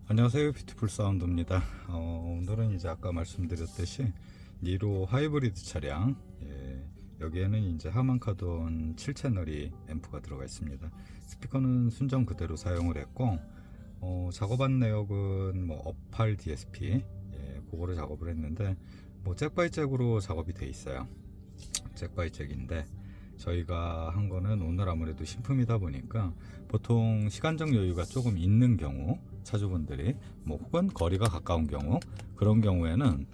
안녕하세요, 뷰티풀 사운드입니다. 오늘은 이제 아까 말씀드렸듯이 니로 하이브리드 차량, 여기에는 이제 하만카돈 7채널이 앰프가 들어가 있습니다. 스피커는 순정 그대로 사용을 했고, 작업한 내역은 뭐 업할 DSP, 그거를 작업을 했는데 뭐 잭바이 잭으로 작업이 돼 있어요. 잭바이 잭인데 저희가 한 거는 오늘 아무래도 신품이다 보니까 보통 시간적 여유가 조금 있는 경우, 차주분들이 뭐 혹은 거리가 가까운 경우, 그런 경우에는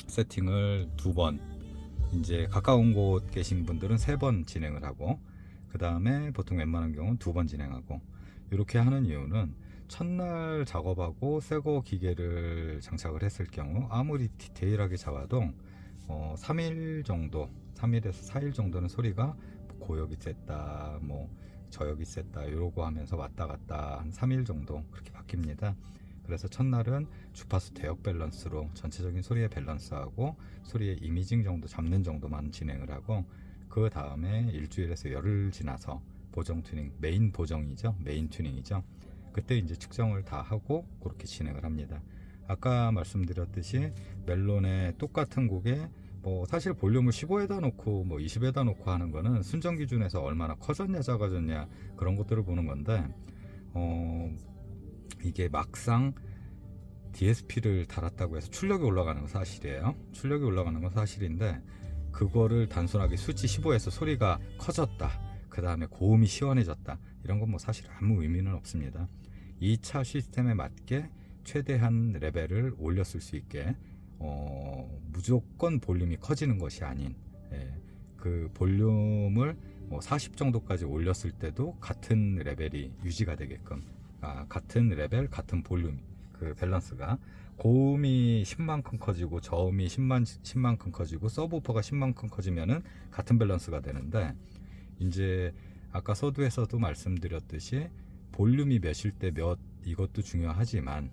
세팅을 2번, 이제 가까운 곳 계신 분들은 3번 진행을 하고, 그 다음에 보통 웬만한 경우는 2번 진행하고, 이렇게 하는 이유는 첫날 작업하고 새거 기계를 장착을 했을 경우 아무리 디테일하게 잡아도 3일 정도, 3일에서 4일 정도는 소리가 고역이 셌다, 뭐 저역이 셌다 이러고 하면서 왔다 갔다 한 3일 정도 그렇게 바뀝니다. 그래서 첫날은 주파수 대역 밸런스로 전체적인 소리의 밸런스하고 소리의 이미징 정도 잡는 정도만 진행을 하고, 그 다음에 일주일에서 열흘 지나서 보정 튜닝, 메인 보정이죠, 메인 튜닝이죠, 그때 이제 측정을 다 하고 그렇게 진행을 합니다. 아까 말씀드렸듯이 멜론의 똑같은 곡에 뭐 사실 볼륨을 15에다 놓고 뭐 20에다 놓고 하는 거는 순정 기준에서 얼마나 커졌냐 작아졌냐 그런 것들을 보는 건데, 이게 막상 DSP를 달았다고 해서 출력이 올라가는 건 사실이에요. 출력이 올라가는 건 사실인데, 그거를 단순하게 수치 15에서 소리가 커졌다, 그 다음에 고음이 시원해졌다, 이런 건 뭐 사실 아무 의미는 없습니다. 2차 시스템에 맞게 최대한 레벨을 올렸을 수 있게 무조건 볼륨이 커지는 것이 아닌, 그 볼륨을 40 정도까지 올렸을 때도 같은 레벨이 유지가 되게끔, 같은 레벨 같은 볼륨, 그 밸런스가 고음이 10만큼 커지고 저음이 10만큼 커지고 서브우퍼가 10만큼 커지면은 같은 밸런스가 되는데, 이제 아까 서두에서도 말씀드렸듯이 볼륨이 몇일 때 몇, 이것도 중요하지만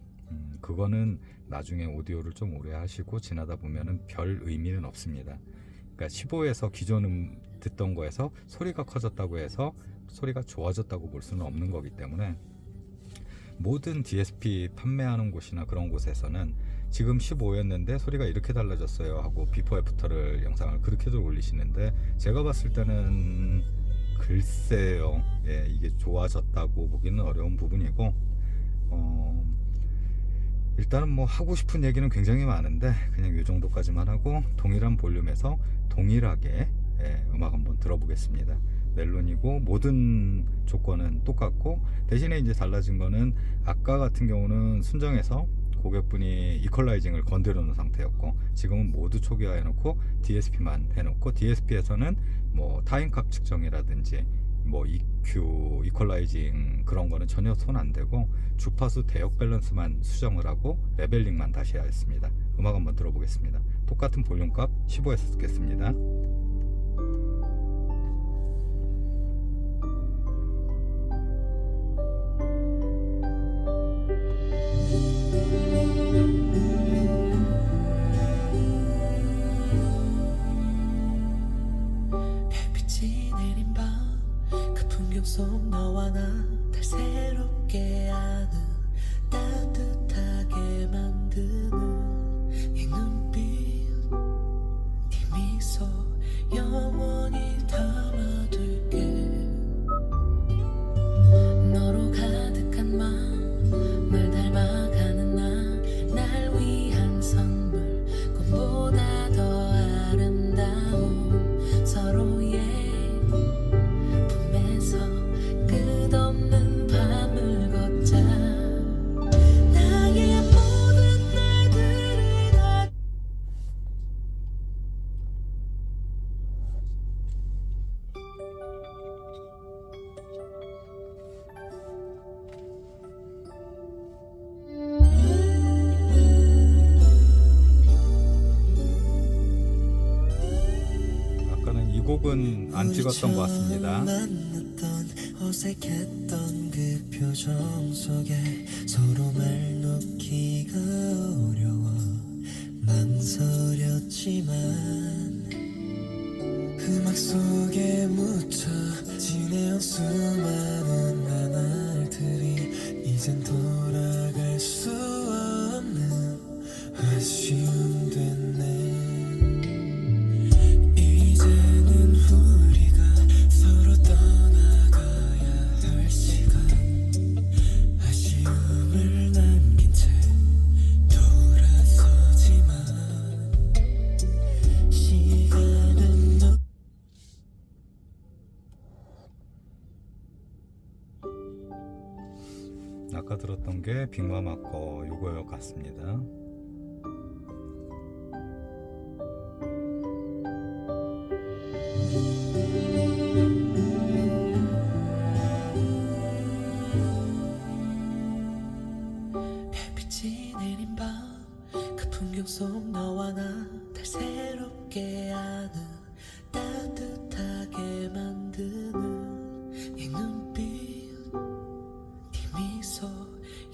그거는 나중에 오디오를 좀 오래 하시고 지나다 보면은 별 의미는 없습니다. 그러니까 15에서 기존 듣던 거에서 소리가 커졌다고 해서 소리가 좋아졌다고 볼 수는 없는 거기 때문에, 모든 DSP 판매하는 곳이나 그런 곳에서는 지금 15였는데 소리가 이렇게 달라졌어요 하고 비포 애프터를 영상을 그렇게들 올리시는데, 제가 봤을 때는 글쎄요, 이게 좋아졌다고 보기는 어려운 부분이고, 일단은 뭐 하고 싶은 얘기는 굉장히 많은데 그냥 이 정도까지만 하고 동일한 볼륨에서 동일하게 음악 한번 들어보겠습니다. 멜론이고 모든 조건은 똑같고, 대신에 이제 달라진 거는 아까 같은 경우는 순정에서 고객분이 이퀄라이징을 건드려 놓은 상태였고, 지금은 모두 초기화 해놓고 DSP만 해놓고, DSP에서는 뭐 타임값 측정이라든지 뭐 EQ, 이퀄라이징 그런 거는 전혀 손 안 대고 주파수 대역 밸런스만 수정을 하고 레벨링만 다시 했습니다. 음악 한번 들어보겠습니다. 똑같은 볼륨값 15에서 듣겠습니다. 햇빛이 내린 밤, 그 풍경 속 너와 나 달 새롭게 하는, 따뜻하게 만드는 네 눈빛, 네 미소 영원히 담아둘게. 너로 가득한 마음, 널 닮아가는 날 위한 선물, 꽃보다 더 아름다운 서로의 품에서 끝없는 밤을 걷자. 나의 모든 날들이 다 아까는 이 곡은 안 찍었던 것 같습니다. 만났던 어색했던 그 표정 속에 서로 말 놓기가 어려워 망설였지만, 음악 속에 묻혀 지내온 수많은 나날들이 이젠 돌아갈 수 아까 들었던 게 빅마마 거 요거 같습니다. 별빛이 내린 밤 그 풍경 속 너와 나 달 새롭게 하는 따뜻하게 만드는 네 눈빛 네 미소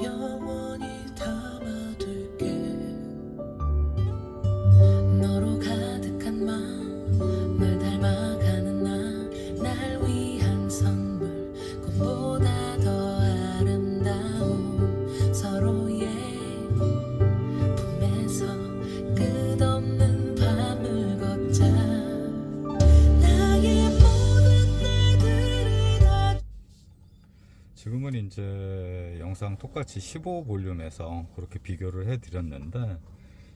영원히 담아둘게 너로 가득한 마음 널 닮아가는 날 위한 선물 꽃보다 더 아름다운 서로의 품에서 끝없는 밤을 걷자 나의 모든 날들을 다 지금은 이제 영상 똑같이 15볼륨에서 그렇게 비교를 해드렸는데,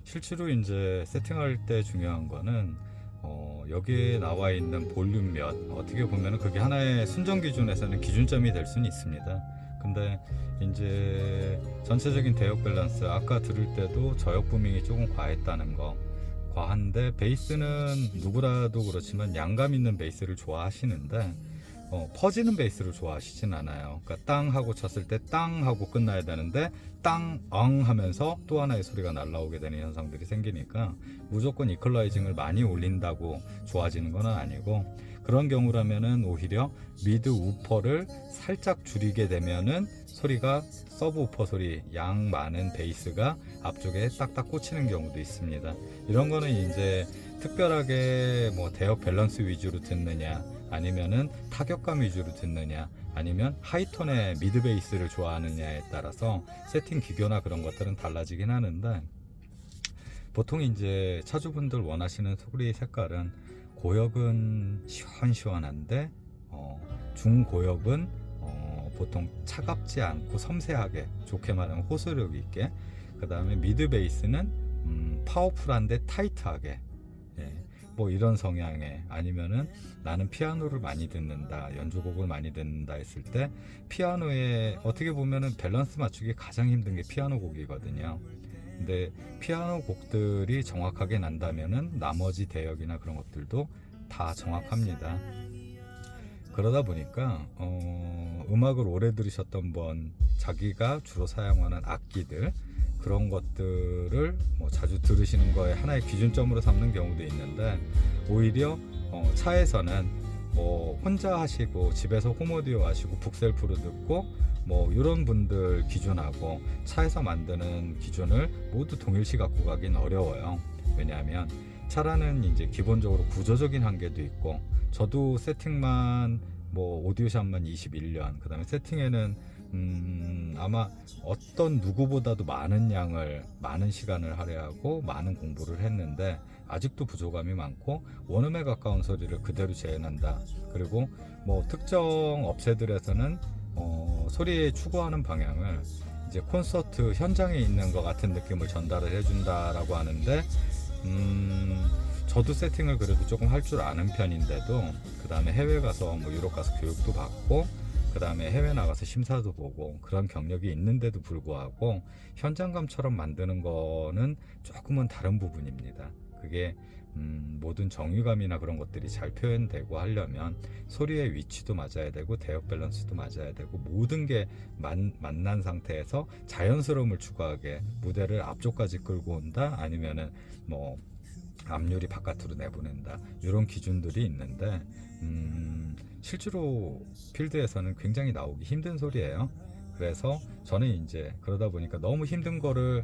실제로 이제 세팅할 때 중요한 거는 여기에 나와 있는 볼륨 몇, 어떻게 보면 그게 하나의 순정 기준에서는 기준점이 될 수는 있습니다. 근데 이제 전체적인 대역 밸런스, 아까 들을 때도 저역 부밍이 조금 과했다는 거, 과한데 베이스는 누구라도 그렇지만 양감 있는 베이스를 좋아하시는데 퍼지는 베이스를 좋아하시진 않아요. 그러니까 땅 하고 쳤을 때 땅 하고 끝나야 되는데 땅, 엉 하면서 또 하나의 소리가 날라오게 되는 현상들이 생기니까 무조건 이퀄라이징을 많이 올린다고 좋아지는 건 아니고, 그런 경우라면은 오히려 미드 우퍼를 살짝 줄이게 되면은 소리가 서브 우퍼 소리, 양 많은 베이스가 앞쪽에 딱딱 꽂히는 경우도 있습니다. 이런 거는 이제 특별하게 뭐 대역 밸런스 위주로 듣느냐, 아니면은 타격감 위주로 듣느냐, 아니면 하이톤의 미드 베이스를 좋아하느냐에 따라서 세팅 기교나 그런 것들은 달라지긴 하는데, 보통 이제 차주분들 원하시는 소리 색깔은 고역은 시원시원한데 중고역은 보통 차갑지 않고 섬세하게, 좋게 말하면 호소력 있게, 그 다음에 미드 베이스는 파워풀한데 타이트하게, 뭐 이런 성향에, 아니면은 나는 피아노를 많이 듣는다, 연주곡을 많이 듣는다 했을 때 피아노에 어떻게 보면은 밸런스 맞추기 가장 힘든 게 피아노 곡이거든요. 근데 피아노 곡들이 정확하게 난다면은 나머지 대역이나 그런 것들도 다 정확합니다. 그러다 보니까 음악을 오래 들으셨던 분, 자기가 주로 사용하는 악기들, 그런 것들을 뭐 자주 들으시는 거에 하나의 기준점으로 삼는 경우도 있는데, 오히려 차에서는 뭐 혼자 하시고 집에서 홈오디오 하시고 북셀프로 듣고 뭐 이런 분들 기준하고 차에서 만드는 기준을 모두 동일시 갖고 가긴 어려워요. 왜냐하면 차라는 이제 기본적으로 구조적인 한계도 있고, 저도 세팅만 뭐 오디오샵만 21년, 그 다음에 세팅에는 아마 어떤 누구보다도 많은 양을, 많은 시간을 할애하고 많은 공부를 했는데 아직도 부족함이 많고, 원음에 가까운 소리를 그대로 재현한다. 그리고 뭐 특정 업체들에서는 소리에 추구하는 방향을 이제 콘서트 현장에 있는 것 같은 느낌을 전달을 해준다라고 하는데, 저도 세팅을 그래도 조금 할 줄 아는 편인데도, 그 다음에 해외 가서 뭐 유럽 가서 교육도 받고, 그 다음에 해외 나가서 심사도 보고, 그런 경력이 있는데도 불구하고 현장감처럼 만드는 거는 조금은 다른 부분입니다. 그게 모든 정유감이나 그런 것들이 잘 표현되고 하려면 소리의 위치도 맞아야 되고 대역 밸런스도 맞아야 되고, 모든 게 만난 상태에서 자연스러움을 추구하게 무대를 앞쪽까지 끌고 온다, 아니면은 뭐 앞유리 바깥으로 내보낸다, 이런 기준들이 있는데 실제로 필드에서는 굉장히 나오기 힘든 소리예요. 그래서 저는 이제 그러다 보니까 너무 힘든 거를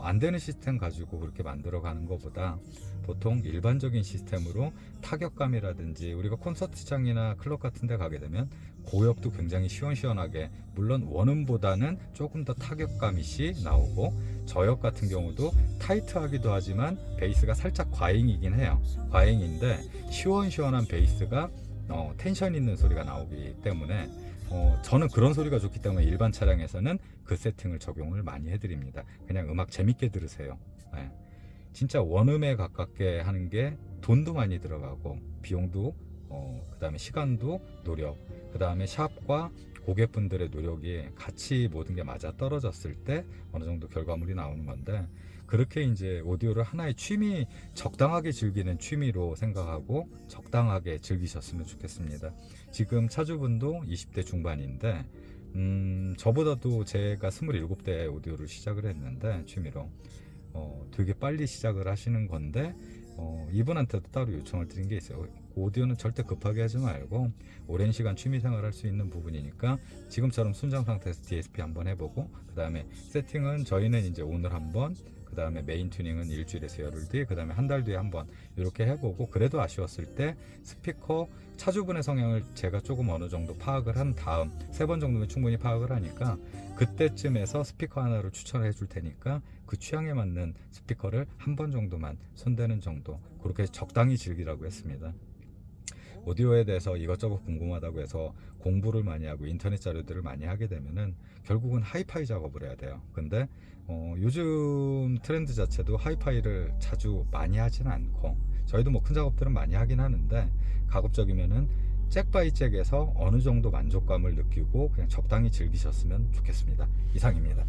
안 되는 시스템 가지고 그렇게 만들어 가는 것보다 보통 일반적인 시스템으로 타격감이라든지, 우리가 콘서트장이나 클럽 같은 데 가게 되면 고역도 굉장히 시원시원하게, 물론 원음보다는 조금 더 타격감이 나오고, 저역 같은 경우도 타이트하기도 하지만 베이스가 살짝 과잉이긴 해요. 과잉인데 시원시원한 베이스가 텐션 있는 소리가 나오기 때문에 저는 그런 소리가 좋기 때문에 일반 차량에서는 그 세팅을 적용을 많이 해드립니다. 그냥 음악 재밌게 들으세요. 네. 진짜 원음에 가깝게 하는 게 돈도 많이 들어가고 비용도 그 다음에 시간도 노력, 그 다음에 샵과 고객분들의 노력이 같이 모든 게 맞아 떨어졌을 때 어느 정도 결과물이 나오는 건데, 그렇게 이제 오디오를 하나의 취미, 적당하게 즐기는 취미로 생각하고 적당하게 즐기셨으면 좋겠습니다. 지금 차주분도 20대 중반인데 저보다도 제가 27대에 오디오를 시작을 했는데 취미로 되게 빨리 시작을 하시는 건데, 이분한테도 따로 요청을 드린 게 있어요. 오디오는 절대 급하게 하지 말고 오랜 시간 취미 생활할 수 있는 부분이니까 지금처럼 순정 상태에서 DSP 한번 해보고, 그 다음에 세팅은 저희는 이제 오늘 한번, 그 다음에 메인 튜닝은 일주일에서 열흘 뒤, 그 다음에 한 달 뒤에 한번 이렇게 해보고, 그래도 아쉬웠을 때 스피커 차주분의 성향을 제가 조금 어느 정도 파악을 한 다음 3번 정도면 충분히 파악을 하니까 그때쯤에서 스피커 하나를 추천을 해줄 테니까 그 취향에 맞는 스피커를 한 번 정도만 손대는 정도, 그렇게 적당히 즐기라고 했습니다. 오디오에 대해서 이것저것 궁금하다고 해서 공부를 많이 하고 인터넷 자료들을 많이 하게 되면은 결국은 하이파이 작업을 해야 돼요. 근데 요즘 트렌드 자체도 하이파이를 자주 많이 하지는 않고, 저희도 뭐 큰 작업들은 많이 하긴 하는데 가급적이면은 잭 바이 잭에서 어느 정도 만족감을 느끼고 그냥 적당히 즐기셨으면 좋겠습니다. 이상입니다.